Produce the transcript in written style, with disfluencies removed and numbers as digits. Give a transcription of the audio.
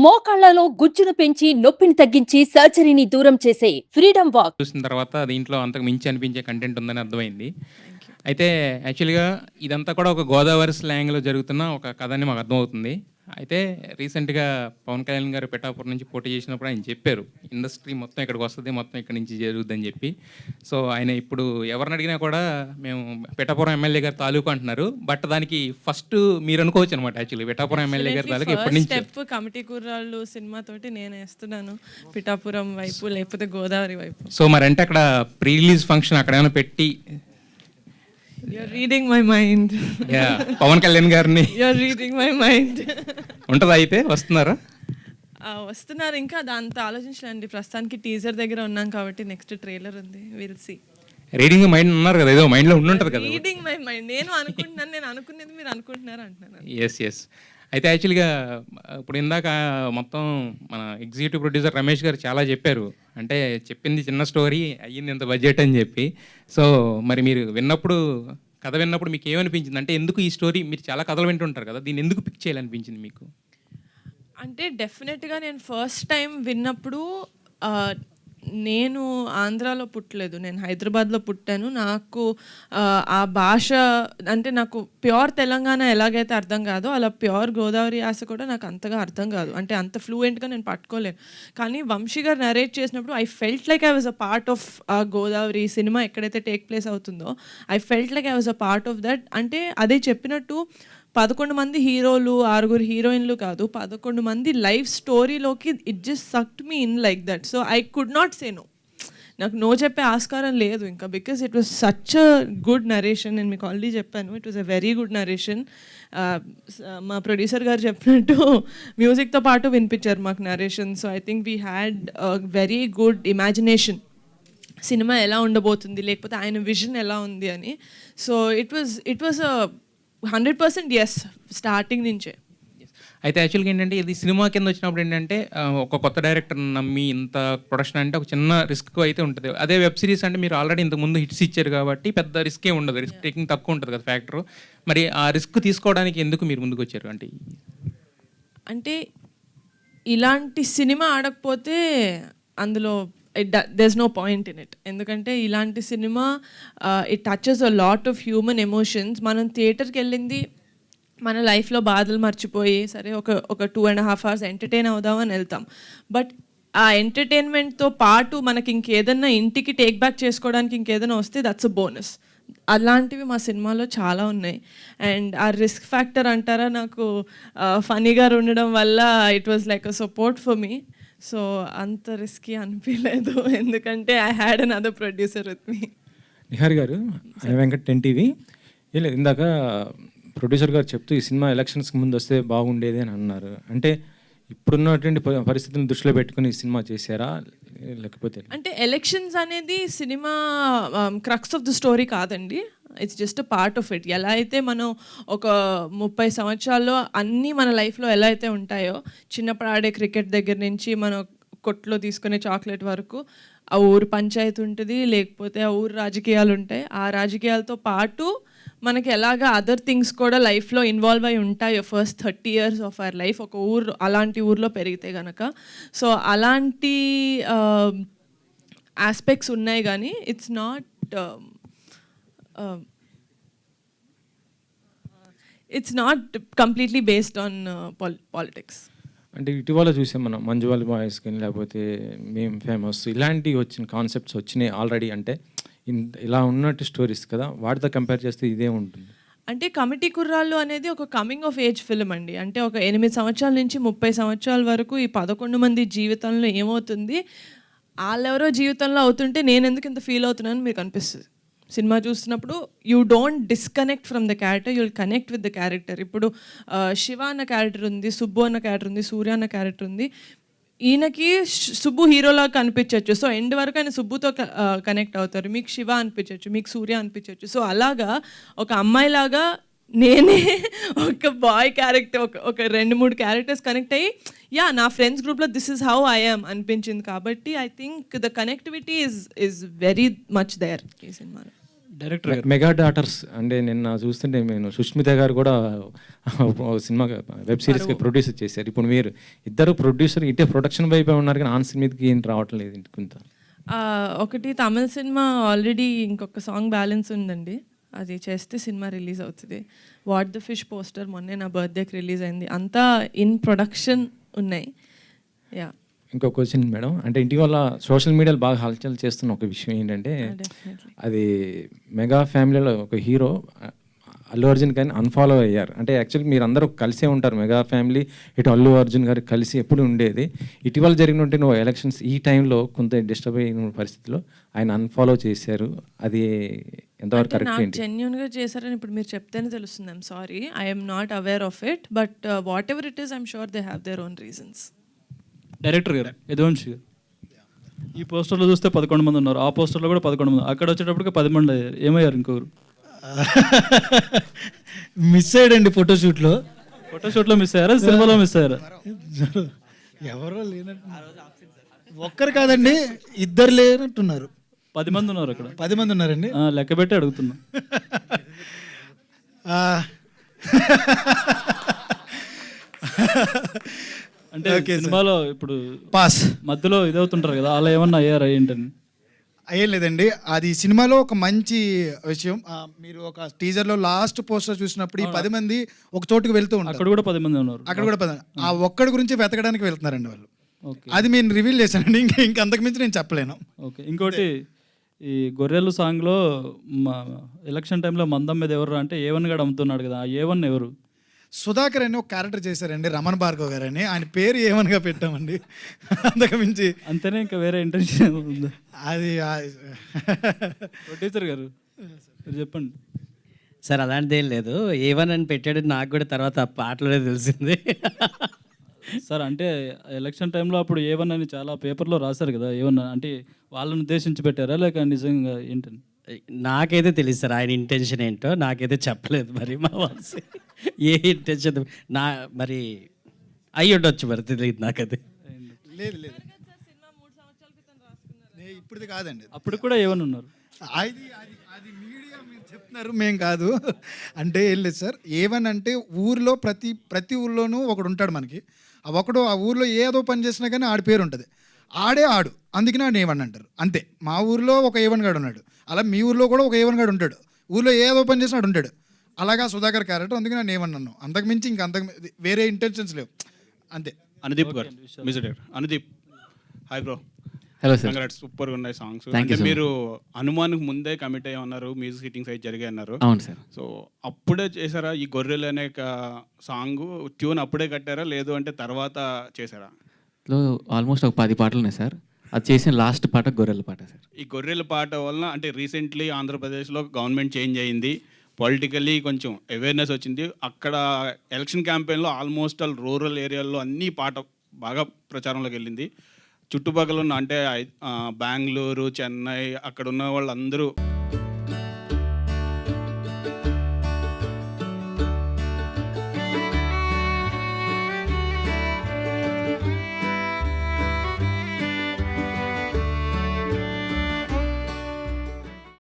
మోకాళ్లలో గుజ్జును పెంచి నొప్పిని తగ్గించి సర్జరీని దూరం చేసే ఫ్రీడమ్ వాక్. చూసిన తర్వాత దీంట్లో అంతకు మించి అనిపించే కంటెంట్ ఉందని అర్థమైంది. Thank you. అయితే యాక్చువల్‌గా ఇదంతా కూడా ఒక గోదావరి స్లాంగ్‌లో జరుగుతున్న ఒక కథ అని మాకు అర్థమవుతుంది. అయితే రీసెంట్‌గా పవన్ కళ్యాణ్ గారు పిఠాపురం నుంచి పోటీ చేసినప్పుడు ఆయన చెప్పారు. ఇండస్ట్రీ మొత్తం ఇక్కడికి వస్తది. మొత్తం ఇక్కడి నుంచి జరుగుద్దని చెప్పి. సో, ఆయన ఇప్పుడు ఎవరిని అడిగినా కూడా మేము పిఠాపురం ఎమ్మెల్యే గారి తాలూకు అంటున్నారు. బట్ దానికి ఫస్ట్ మీరు అనుకోవచ్చు అనమాట యాక్చువల్లీ పిఠాపురం ఎమ్మెల్యే గారి తాలూకు ఎప్పటి నుంచి. స్టెప్ కమిటీ కుర్రాళ్ళు సినిమాతోటి నేను వేస్తున్నాను పిఠాపురం వైపు లేకపోతే గోదావరి వైపు. సో మరంటే అక్కడ ప్రీ రిలీజ్ ఫంక్షన్ అక్కడ ఏమైనా పెట్టి you are reading my mind. Pawan Kalyan గారిని యూఆర్ రీడింగ్ మై మైండ్. ఉంటుందా అయితే వస్తున్నారా? వస్తున్నారు, ఇంకా దాంతో ఆలోచించలేండి. ప్రస్తుతానికి టీజర్ దగ్గర ఉన్నాం కాబట్టి నెక్స్ట్ ట్రైలర్ ఉంది, విల్ సీ. రీడింగ్ మైండ్ అన్నారు కదా, ఏదో మైండ్లో ఉండుంటుంది కదా. రీడింగ్ మై మైండ్ నేను అనుకుంటున్నాను, నేను అనుకునేది మీరు అనుకుంటున్నారు అంటున్నాను. ఎస్. అయితే యాక్చువల్గా ఇప్పుడు ఇందాక మొత్తం మన ఎగ్జిక్యూటివ్ ప్రొడ్యూసర్ రమేష్ గారు చాలా చెప్పారు. అంటే చెప్పింది చిన్న స్టోరీ అయ్యింది ఇంత బడ్జెట్ అని చెప్పి. సో మరి మీరు కథ విన్నప్పుడు మీకు ఏమనిపించింది? అంటే ఎందుకు ఈ స్టోరీ, మీరు చాలా కథలు వింటుంటారు కదా, దీన్ని ఎందుకు పిక్ చేయాలనిపించింది మీకు? అంటే డెఫినెట్గా నేను ఫస్ట్ టైం విన్నప్పుడు నేను ఆంధ్రాలో పుట్టలేదు, నేను హైదరాబాద్లో పుట్టాను. నాకు ఆ భాష అంటే నాకు ప్యూర్ తెలంగాణ ఎలాగైతే అర్థం కాదో అలా ప్యూర్ గోదావరి యాస కూడా నాకు అంతగా అర్థం కాదు. అంటే అంత ఫ్లూయెంట్గా నేను పట్టుకోలేను. కానీ వంశీ గారు నరేట్ చేసినప్పుడు I felt like I was a part of ఆ గోదావరి సినిమా ఎక్కడైతే టేక్ ప్లేస్ అవుతుందో I felt like I was a part of that. అంటే అదే చెప్పినట్టు 11 మంది హీరోలు 6 హీరోయిన్లు కాదు, 11 మంది లైఫ్ స్టోరీలోకి it just sucked me in like that. So I could not say no. నాకు నో చెప్పే ఆస్కారం లేదు ఇంకా, because it was such a good narration. నేను మీకు ఆల్రెడీ చెప్పాను, it was a very good narration. మా ప్రొడ్యూసర్ గారు చెప్పినట్టు మ్యూజిక్తో పాటు వినిపించారు మాకు narration. So I think we had very good imagination cinema ఎలా ఉండబోతుంది, లేకపోతే ఆయన విజన్ ఎలా ఉంది అని. So it was a 100% yes starting నుంచే. అయితే యాక్చువల్గా ఏంటంటే ఇది సినిమా కింద వచ్చినప్పుడు ఏంటంటే ఒక కొత్త డైరెక్టర్ నమ్మి ఇంత ప్రొడక్షన్ అంటే ఒక చిన్న రిస్క్ అయితే ఉంటుంది. అదే వెబ్ సిరీస్ అంటే మీరు ఆల్రెడీ ఇంతకుముందు హిట్స్ ఇచ్చారు కాబట్టి పెద్ద రిస్కే ఉండదు, రిస్క్ టేకింగ్ తక్కువ ఉంటుంది కదా ఫ్యాక్టర్. మరి ఆ రిస్క్ తీసుకోవడానికి ఎందుకు మీరు ముందుకు వచ్చారు? అంటే ఇలాంటి సినిమా ఆడకపోతే అందులో there's no point in it. ఎందుకంటే ఇలాంటి cinema it touches a lot of human emotions. మనం థియేటర్కి వెళ్ళింది మన లైఫ్లో బాధలు మర్చిపోయి సరే ఒక 2.5 hours ఎంటర్టైన్ అవుదామని వెళ్తాం. బట్ ఆ ఎంటర్టైన్మెంట్తో పాటు మనకి ఇంకేదన్నా ఇంటికి టేక్ బ్యాక్ చేసుకోవడానికి ఇంకేదైనా వస్తే దట్స్ అ బోనస్. అలాంటివి మా సినిమాలో చాలా ఉన్నాయి. అండ్ ఆ రిస్క్ ఫ్యాక్టర్ అంటారా, నాకు ఫనీగా ఉండడం వల్ల it was like a support for me. So అంత రిస్కీ అనిపించలేదు, ఎందుకంటే I had another producer with me. Nihar garu, Venkat 10TV. లేదు, ఇందాక ప్రొడ్యూసర్ గారు చెప్తూ ఈ సినిమా ఎలక్షన్స్కి ముందు వస్తే బాగుండేది అని అన్నారు. అంటే ఇప్పుడున్నటువంటి పరిస్థితులను దృష్టిలో పెట్టుకుని ఈ సినిమా చేశారా లేకపోతే? అంటే ఎలక్షన్స్ అనేది cinema crux of the story కాదండి, it's just a part of it. ఎలా అయితే మనం ఒక 30 సంవత్సరాల్లో అన్నీ మన లైఫ్లో ఎలా అయితే ఉంటాయో, చిన్నప్పుడు ఆడే క్రికెట్ దగ్గర నుంచి మనం కొట్లో తీసుకునే చాక్లెట్ వరకు ఆ ఊరు పంచాయతీ ఉంటుంది, లేకపోతే ఆ ఊరు రాజకీయాలు ఉంటాయి. ఆ రాజకీయాలతో పాటు మనకి ఎలాగా అదర్ థింగ్స్ కూడా లైఫ్లో ఇన్వాల్వ్ అయి ఉంటాయో first 30 years of our life ఒక ఊరు అలాంటి ఊర్లో పెరిగితే కనుక. సో అలాంటి ఆస్పెక్ట్స్ ఉన్నాయి, కానీ it's not completely based on politics. అంటే ఇటీవల చూసాం మనం మంజువాల్ బాయ్స్ కానీ లేకపోతే మేము ఫేమస్ ఇలాంటివి వచ్చిన కాన్సెప్ట్స్ వచ్చినాయి ఆల్రెడీ. అంటే ఇలా ఉన్నట్టు స్టోరీస్ కదా, వాటితో కంపేర్ చేస్తే ఇదే ఉంటుంది. అంటే కమిటీ కుర్రాళ్ళు అనేది ఒక కమింగ్ ఆఫ్ ఏజ్ ఫిల్మ్ అండి. అంటే ఒక 8 సంవత్సరాల నుంచి 30 సంవత్సరాల వరకు ఈ 11 మంది జీవితంలో ఏమవుతుంది, వాళ్ళెవరో జీవితంలో అవుతుంటే నేను ఎందుకు ఇంత ఫీల్ అవుతున్నాను మీకు అనిపిస్తుంది సినిమా చూస్తున్నప్పుడు. You don't disconnect from the character, you will connect with the character. ఇప్పుడు శివ అన్న క్యారెక్టర్ ఉంది, సుబ్బు అన్న క్యారెక్టర్ ఉంది, సూర్య అన్న క్యారెక్టర్ ఉంది. ఈయనకి సుబ్బు హీరోలా కనిపించవచ్చు, సో ఎండ్ వరకు ఆయన సుబ్బుతో కనెక్ట్ అవుతారు. మీకు శివ అనిపించవచ్చు, మీకు సూర్య అనిపించవచ్చు. సో అలాగా ఒక అమ్మాయిలాగా నేనే ఒక బాయ్ క్యారెక్టర్ ఒక 2-3 క్యారెక్టర్స్ కనెక్ట్ అయ్యి నా ఫ్రెండ్స్ గ్రూప్లో this is how I am అనిపించింది. కాబట్టి I think the connectivity is very much there ఈ సినిమాలో. డైరెక్టర్ మెగా డాటర్స్ అంటే నిన్న చూస్తుంటే నేను సుష్మిత గారు కూడా ఓ సినిమా వెబ్ సిరీస్కి ప్రొడ్యూసర్ చేశారు. ఇప్పుడు మీరు ఇద్దరు ప్రొడ్యూసర్ ఇటే ప్రొడక్షన్ వైపే ఉన్నారు కానీ ఆన్ మీదకి ఏం రావటం లేదు ఇంత. ఒకటి తమిళ సినిమా ఆల్రెడీ ఇంకొక సాంగ్ బ్యాలెన్స్ ఉందండి, అది చేస్తే సినిమా రిలీజ్ అవుతుంది. వాట్ ద ఫిష్ పోస్టర్ మొన్నే నా బర్త్డేకి రిలీజ్ అయింది. అంతా ఇన్ ప్రొడక్షన్ ఉన్నాయి. యా, ఇంకో క్వశ్చన్ మేడం, అంటే ఇటీవల సోషల్ మీడియాలో బాగా హల్చల్ చేస్తున్న ఒక విషయం ఏంటంటే అది మెగా ఫ్యామిలీలో ఒక హీరో అల్లు అర్జున్ కానీ అన్ఫాలో అయ్యారు. అంటే యాక్చువల్లీ మీరు అందరూ కలిసే ఉంటారు, మెగా ఫ్యామిలీ ఇటు అల్లు అర్జున్ గారికి కలిసి ఎప్పుడు ఉండేది. ఇటీవల జరిగినట్టు నువ్వు ఎలక్షన్స్ ఈ టైంలో కొంత డిస్టర్బ్ అయిన పరిస్థితిలో ఆయన అన్ఫాలో చేశారు, అది ఎంతవరకు కరెక్ట్ ఏంటి? జెన్యున్గా చేశారని ఇప్పుడు మీరు చెప్తేనే తెలుస్తుంది. I'm sorry, I'm not aware of it, but what ever it is I'm sure they have their own reasons. Director గారు యదువంశి గారు, ఈ పోస్టర్లో చూస్తే 11 మంది ఉన్నారు, ఆ పోస్టర్లో కూడా 11 మంది, అక్కడ వచ్చేటప్పటికి 10 మంది అయ్యారు. ఏమయ్యారు ఇంకొకరు? మిస్ అయ్యాడండి ఫోటోషూట్లో. ఫోటోషూట్లో మిస్ అయ్యారా, సినిమాలో మిస్ అయ్యారా? ఎవరో లేనట్టు, ఒక్కరు కాదండి, ఇద్దరు లేనట్టున్నారు. 10 మంది ఉన్నారు అక్కడ. 10 మంది ఉన్నారండి. లెక్క పెట్టి అడుగుతున్నా. అంటే సినిమాలో ఇప్పుడు పాస్ మధ్యలో ఇదవుతుంటారు కదా, అలా ఏమన్నా అయ్యారా ఏంటని? అయ్యేం లేదండి, అది సినిమాలో ఒక మంచి విషయం. మీరు ఒక టీజర్లో లాస్ట్ పోస్టర్ చూసినప్పుడు ఈ 10 మంది ఒక చోటుకు వెళ్తూ ఉంటారు, అక్కడ కూడా 10 మంది ఉన్నారు. అక్కడ కూడా 10, ఆ ఒక్కడి గురించి వెతకడానికి వెళ్తున్నారండి వాళ్ళు. ఓకే, అది నేను రివీల్ చేశానండి, ఇంకా అంతకుమించి నేను చెప్పలేను. ఓకే. ఇంకోటి ఈ గొర్రెలు సాంగ్లో మా ఎలక్షన్ టైంలో మందం మీద ఎవరు అంటే A1 గడు అమ్ముతున్నాడు కదా, ఆ A1 ఎవరు? సుధాకర్ అని ఒక క్యారెక్టర్ చేశారండి, రమణ భార్గవ్ గారు అని, ఆయన పేరు ఏమనగా పెట్టామండి. అంతకుమించి అంతేనే, ఇంకా వేరే ఇంటెన్షన్ ఉందా? అది ప్రొడ్యూసర్ గారు మీరు చెప్పండి. సార్ అలాంటిదేం లేదు, A1 అని పెట్టాడు, నాకు కూడా తర్వాత ఆ పాటలోనే తెలిసింది. సార్ అంటే ఎలక్షన్ టైంలో అప్పుడు A1 అని చాలా పేపర్లో రాశారు కదా, A1 అంటే వాళ్ళని ఉద్దేశించి పెట్టారా లేక నిజంగా ఏంటని? నాకైతే తెలియదు సార్ ఆయన ఇంటెన్షన్ ఏంటో, నాకైతే చెప్పలేదు. మరి మా వాసి ఏ ఇంటెన్షన్ నా మరి అయ్యి ఉండొచ్చు, మరి తెలియదు నాకు అది. లేదు లేదు, ఇప్పుడుది కాదండి, అప్పుడు కూడా A1 ఉన్నారు. అది అది అది మీడియా మీరు చెప్తున్నారు, మేం కాదు. అంటే ఏం లేదు సార్, A1 అంటే ఊర్లో ప్రతి ఊర్లోనూ ఒకడు ఉంటాడు మనకి. ఆ ఊర్లో ఏదో పని చేసినా కానీ ఆడి పేరు ఉంటుంది, ఆడు అందుకనే ఆడు A1 అంటారు. అంతే, మా ఊర్లో ఒక A1 గాడు ఉన్నాడు, అలా మీ ఊర్లో కూడా ఒక A1 గాడు ఉంటాడు, ఊర్లో ఏదో పని చేసినా ఆడు ఉంటాడు. అలాగా సుధాకర్ క్యారెక్టర్, అందుకని నేను A1 అన్నాను. అంతకుమించి ఇంకా వేరే ఇంటెన్షన్స్ లేవు, అంతే. అనుదీప్ గారు, music director Anudeep. Hi bro. Hello sir. Congrats, సూపర్గా ఉన్నాయి సాంగ్స్. Thank you అంటే so మీరు హనుమాన్కి ముందే కమిట్ అయ్యి ఉన్నారు, మ్యూజిక్ హిట్టింగ్స్ అయితే జరిగాయి అన్నారు. అవును సార్. సో అప్పుడే చేశారా ఈ గొర్రెలు అనే సాంగ్ ట్యూన్ అప్పుడే కట్టారా, లేదు అంటే తర్వాత చేశారా? ఆల్మోస్ట్ ఒక 10 పాటలు ఉన్నాయి సార్, అది చేసిన లాస్ట్ పాట గొర్రెల పాట సార్. ఈ గొర్రెల పాట వలన అంటే రీసెంట్లీ ఆంధ్రప్రదేశ్లో గవర్నమెంట్ చేంజ్ అయింది, పొలిటికల్లీ కొంచెం అవేర్నెస్ వచ్చింది. అక్కడ ఎలక్షన్ క్యాంపెయిన్లో ఆల్మోస్ట్ ఆల్ రూరల్ ఏరియాల్లో అన్ని పాట బాగా ప్రచారంలోకి వెళ్ళింది. చుట్టుపక్కల ఉన్న అంటే బెంగళూరు, చెన్నై అక్కడ ఉన్న వాళ్ళందరూ